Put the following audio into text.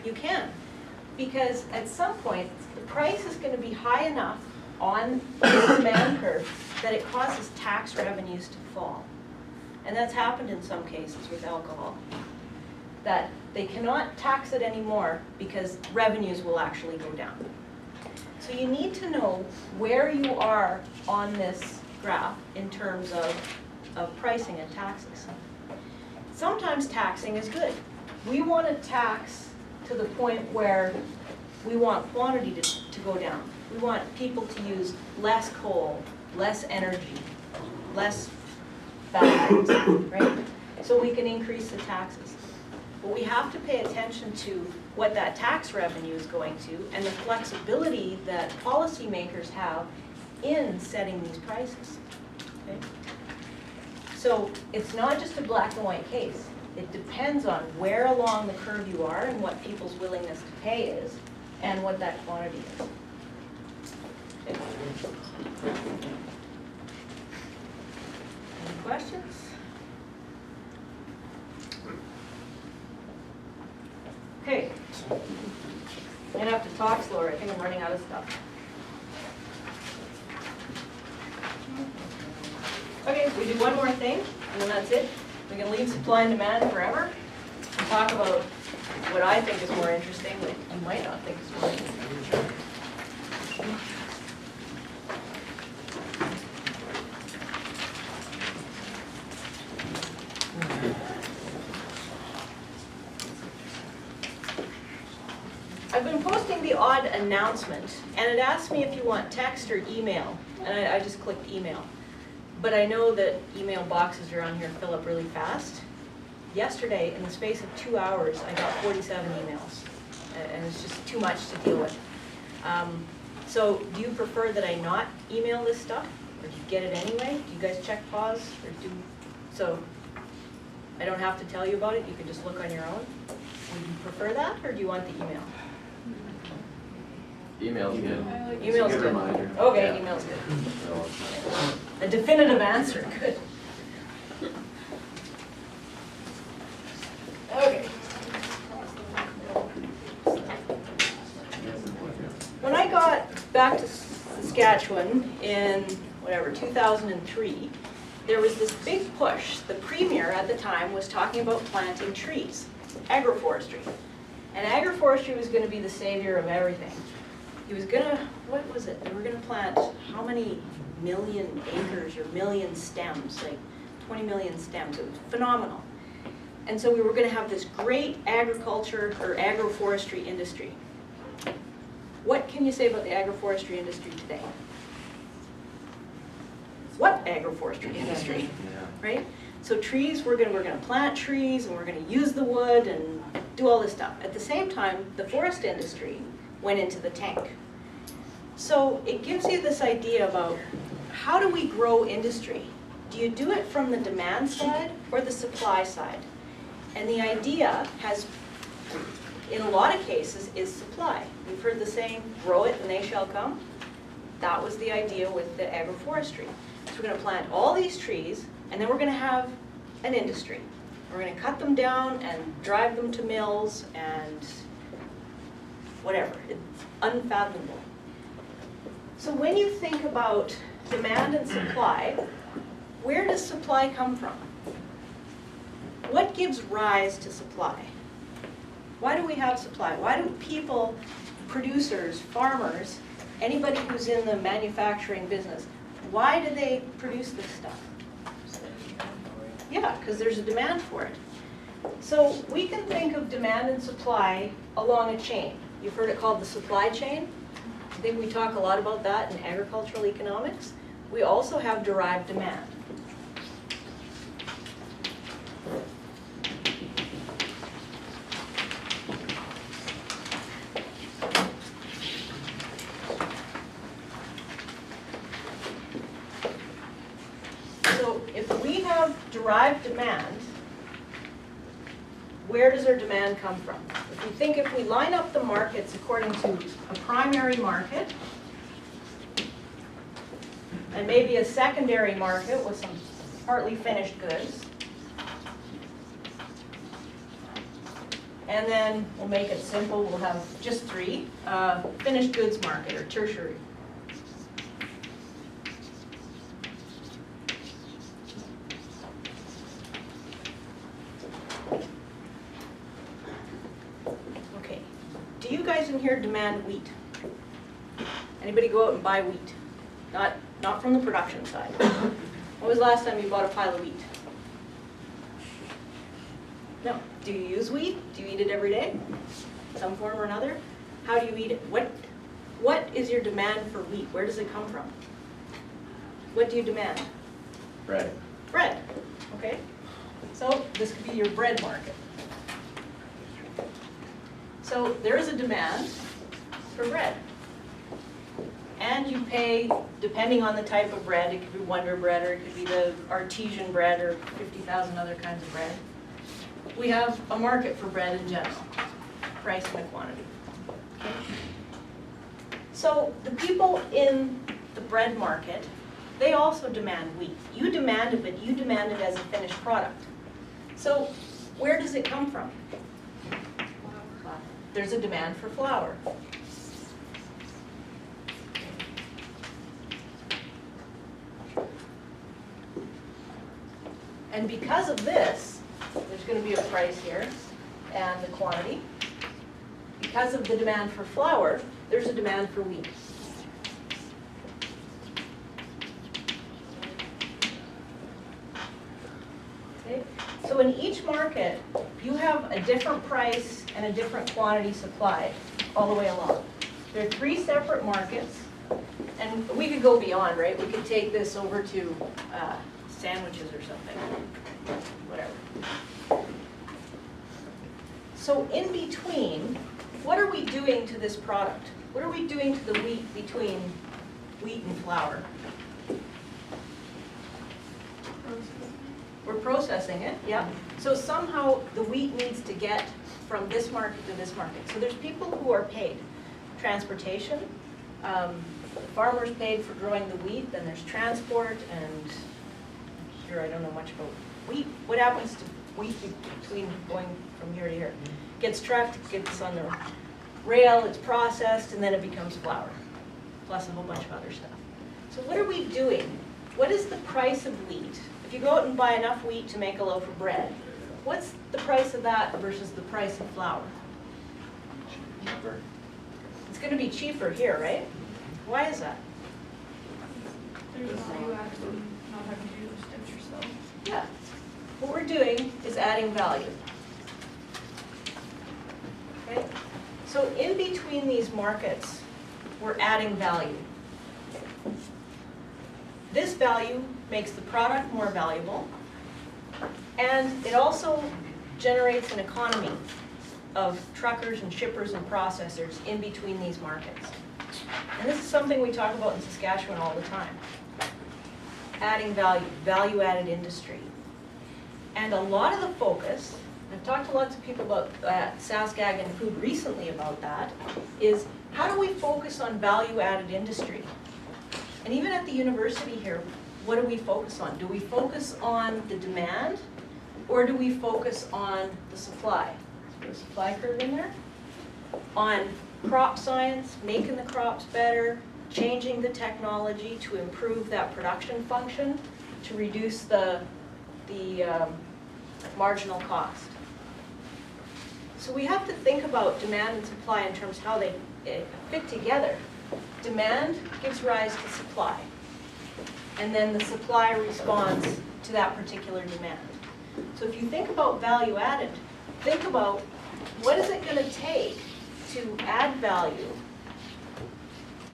You can. Because at some point, the price is going to be high enough on the demand curve that it causes tax revenues to fall. And that's happened in some cases with alcohol. That they cannot tax it anymore because revenues will actually go down. So you need to know where you are on this graph in terms of pricing and taxes. Sometimes taxing is good. We want to tax to the point where we want quantity to go down. We want people to use less coal, less energy, less batteries, right? So we can increase the taxes. But we have to pay attention to what that tax revenue is going to and the flexibility that policymakers have in setting these prices. Okay? So it's not just a black and white case. It depends on where along the curve you are and what people's willingness to pay is and what that quantity is. Okay. Any questions? Okay. I'm gonna have to talk slower. I think I'm running out of stuff. Okay, we do one more thing, and then that's it. We can leave supply and demand forever and talk about what I think is more interesting, but you might not think is more interesting. I've been posting the odd announcement, and it asks me if you want text or email, and I just clicked email. But I know that email boxes around here fill up really fast. Yesterday, in the space of 2 hours, I got 47 emails, and it's just too much to deal with. So do you prefer that I not email this stuff, or do you get it anyway? Do you guys check pause, or so I don't have to tell you about it, you can just look on your own? Would you prefer that, or do you want the email? Email's good. Email's good. Reminder. Okay, Yeah. email's good. A definitive answer, good. Okay. When I got back to Saskatchewan in, 2003, there was this big push. The premier at the time was talking about planting trees, agroforestry. And agroforestry was going to be the savior of everything. He was going to, what was it? They were going to plant how many million acres or million stems, like 20 million stems. It was phenomenal. And so we were going to have this great agriculture or agroforestry industry. What can you say about the agroforestry industry today? What agroforestry industry, Yeah. right? So trees, we're going to plant trees and we're going to use the wood and do all this stuff. At the same time, the forest industry went into the tank. So it gives you this idea about how do we grow industry? Do you do it from the demand side or the supply side? And the idea has, in a lot of cases, is supply. We've heard the saying, grow it and they shall come. That was the idea with the agroforestry. So we're going to plant all these trees and then we're going to have an industry. We're going to cut them down and drive them to mills and whatever. It's unfathomable. So when you think about demand and supply, where does supply come from? What gives rise to supply? Why do we have supply? Why do people, producers, farmers, anybody who's in the manufacturing business, why do they produce this stuff? Yeah, because there's a demand for it. So we can think of demand and supply along a chain. You've heard it called the supply chain. I think we talk a lot about that in agricultural economics. We also have derived demand. So if we have derived demand, where does our demand come from? If we line up the markets according to a primary market and maybe a secondary market with some partly finished goods, And then we'll make it simple, we'll have just 3. Finished goods market, or tertiary. Okay, do you guys in here demand wheat? Anybody go out and buy wheat? Not from the production side. When was the last time you bought a pile of wheat? No. Do you use wheat? Do you eat it every day? Some form or another? How do you eat it? What is your demand for wheat? Where does it come from? What do you demand? Bread. Bread. Okay. So this could be your bread market. So there is a demand for bread. And you pay, depending on the type of bread, it could be Wonder Bread, or it could be the artesian bread, or 50,000 other kinds of bread. We have a market for bread in general, price and a quantity. Okay. So the people in the bread market, they also demand wheat. You demand it, but you demand it as a finished product. So where does it come from? There's a demand for flour. And because of this, there's going to be a price here and the quantity. Because of the demand for flour, there's a demand for wheat. Okay? So in each market, you have a different price and a different quantity supplied all the way along. There are 3 separate markets, and we could go beyond, right? We could take this over to sandwiches or something, whatever. So in between, what are we doing to this product? What are we doing to the wheat between wheat and flour? We're processing it, yeah. So somehow the wheat needs to get from this market to this market. So there's people who are paid. Transportation, the farmer's paid for growing the wheat, then there's transport, and here I don't know much about wheat. What happens to wheat between going from here to here? Gets trucked, gets on the rail, it's processed, and then it becomes flour, plus a whole bunch of other stuff. So what are we doing? What is the price of wheat? If you go out and buy enough wheat to make a loaf of bread, what's the price of that versus the price of flour? Cheaper. It's going to be cheaper here, right? Why is that? There's value added in not having to do the steps yourself. Yeah. What we're doing is adding value. Okay? So in between these markets, we're adding value. This value makes the product more valuable, and it also generates an economy of truckers and shippers and processors in between these markets. And this is something we talk about in Saskatchewan all the time. Adding value, value-added industry. And a lot of the focus, I've talked to lots of people about SaskAg and food recently about that, is how do we focus on value-added industry? And even at the university here, what do we focus on? Do we focus on the demand, or do we focus on the supply? Is there a supply curve in there? On crop science, making the crops better, changing the technology to improve that production function, to reduce the marginal cost. So we have to think about demand and supply in terms of how they fit together. Demand gives rise to supply, and then the supply responds to that particular demand. So if you think about value added, think about what is it going to take to add value